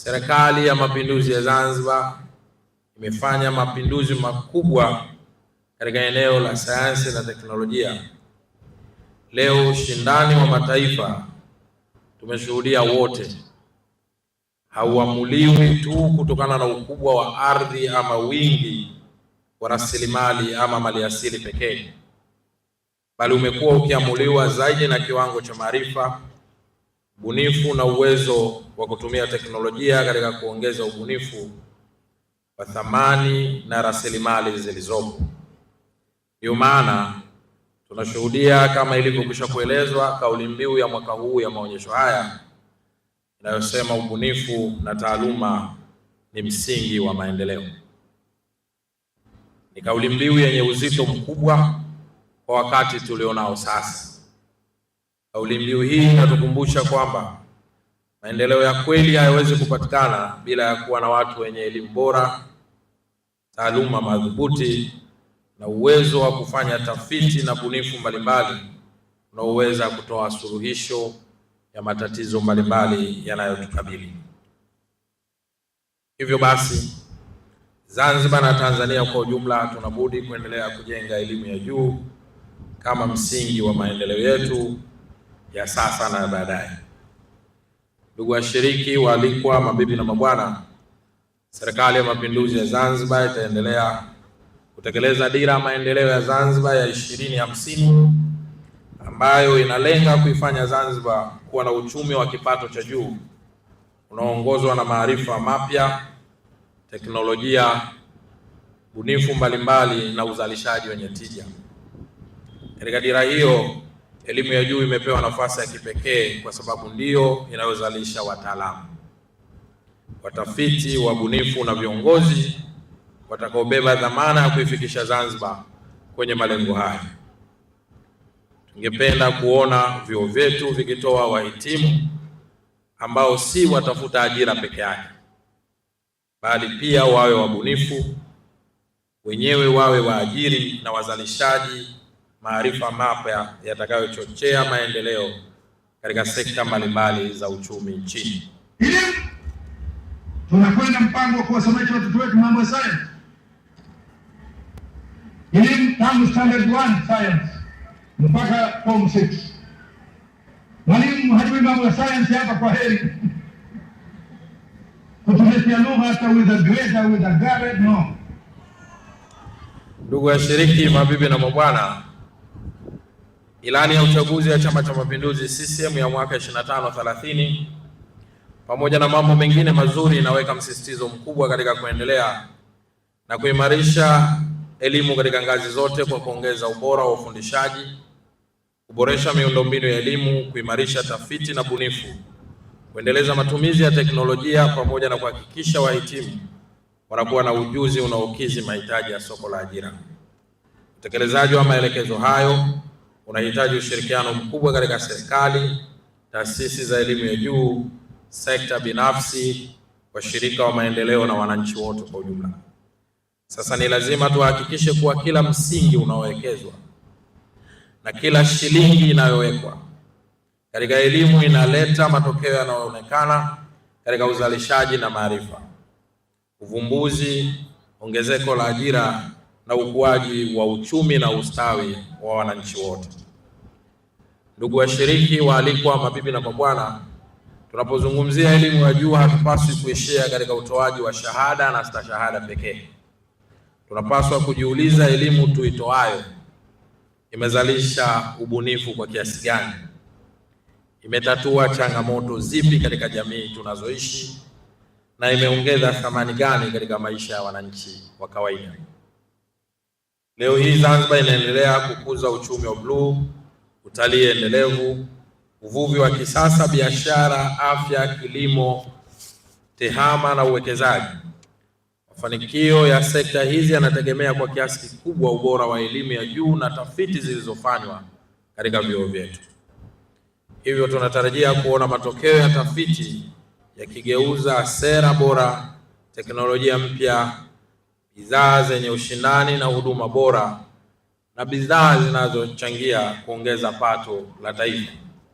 Serikali ya Mapinduzi ya Zanzibar imefanya mapinduzi makubwa katika eneo la sayansi na teknolojia. Leo ushindani wa mataifa tumeshuhudia wote hauamuliwi tu kutokana na ukubwa wa ardhi ama wingi wa rasilimali ama maliasili pekee, bali umekuwa ukiamuliwa zaidi na kiwango cha maarifa, ubunifu na uwezo wa kutumia teknolojia katika kuongeza ubunifu wa thamani na rasilimali zilizopo. Ndio maana tunashuhudia, kama ilivyokwisha kuelezwa, kauli mbiu ya mwaka huu ya maonyesho haya inayosema ubunifu na taaluma ni msingi wa maendeleo. Ni kauli mbiu yenye uzito mkubwa kwa wakati tulionao sasa. Kauli mbiu hii inatukumbusha kwamba maendeleo ya kweli hayawezi kupatikana bila ya kuwa na watu wenye elimu bora, taaluma madhubuti na uwezo wa kufanya tafiti na bunifu mbalimbali unaoweza kutoa suluhisho ya matatizo mbalimbali yanayotukabili. Hivyo basi, Zanzibar na Tanzania kwa ujumla tunabudi kuendelea kujenga elimu ya juu kama msingi wa maendeleo yetu ya sasa na baadaye. Ndugu washiriki, waalikwa, mabibi na mabwana, Serikali ya Mapinduzi ya Zanzibar itaendelea kutekeleza dira ya maendeleo ya Zanzibar ya 2050 ambayo inalenga kuifanya Zanzibar kuwa na uchumi wa kipato cha juu unaoongozwa na maarifa mapya, teknolojia, bunifu mbalimbali na uzalishaji wenye tija. Katika dira hiyo, elimu ya juu imepewa nafasi ya kipekee kwa sababu ndiyo inayozalisha wataalamu, watafiti, wabunifu na viongozi watakaobeba dhamana ya kuifikisha Zanzibar kwenye malengo haya. Tungependa kuona vyuo vyetu vikitoa wahitimu ambao si watafuta ajira peke yake, bali pia wawe wabunifu wenyewe, wawe waajiri na wazalishaji maarifa mapya yatakayochochea maendeleo katika sekta mbalimbali za uchumi nchini. Tunakwenda mpango wa kuwasomesha watoto wetu mambo ya science. Elimu tangu standard 1 science mpaka form 6. Mwalimu hajui mambo ya science hapa, kwa heri kutuletea lugha hata with a grader with a garret, no. Ndugu washiriki, mabibi na mabwana, ilani ya uchaguzi ya Chama cha Mapinduzi CCM ya mwaka 25-30 pamoja na mambo mengine mazuri inaweka msisitizo mkubwa katika kuendelea na kuimarisha elimu katika ngazi zote kwa kuongeza ubora wa ufundishaji, kuboresha miundombinu ya elimu, kuimarisha tafiti na bunifu, kuendeleza matumizi ya teknolojia pamoja na kuhakikisha wahitimu wanakuwa na ujuzi unaokidhi mahitaji ya soko la ajira. Utekelezaji wa maelekezo hayo unahitaji ushirikiano mkubwa katika serikali, taasisi za elimu ya juu, sekta binafsi, washirika wa maendeleo na wananchi wote kwa ujumla. Sasa ni lazima tuhakikishe kuwa kila msingi unaowekezwa na kila shilingi inayowekwa katika elimu inaleta matokeo yanayoonekana katika uzalishaji na maarifa, uvumbuzi, ongezeko la ajira na ukuaji wa uchumi na ustawi wa wananchi wote. Ndugu washiriki, waalikwa, mabibi na mabwana, tunapozungumzia elimu ya juu hatupaswi kuishia katika utoaji wa shahada na stashahada pekee. Tunapaswa kujiuliza, elimu tuitoayo imezalisha ubunifu kwa kiasi gani? Imetatua changamoto zipi katika jamii tunazoishi? Na imeongeza thamani gani katika maisha ya wananchi wa kawaida? Leo hii Zanzibar inaendelea kukuza uchumi wa bluu, utalii endelevu, uvuvi wa kisasa, biashara, afya, kilimo, tehama na uwekezaji. Mafanikio ya sekta hizi yanategemea kwa kiasi kikubwa ubora wa elimu ya juu na tafiti zilizofanywa katika vyuo vyetu. Hivyo tunatarajia kuona matokeo ya tafiti yakigeuza sera bora, teknolojia mpya, bidhaa zenye ushindani na huduma bora, na bidhaa zinazochangia kuongeza pato la taifa.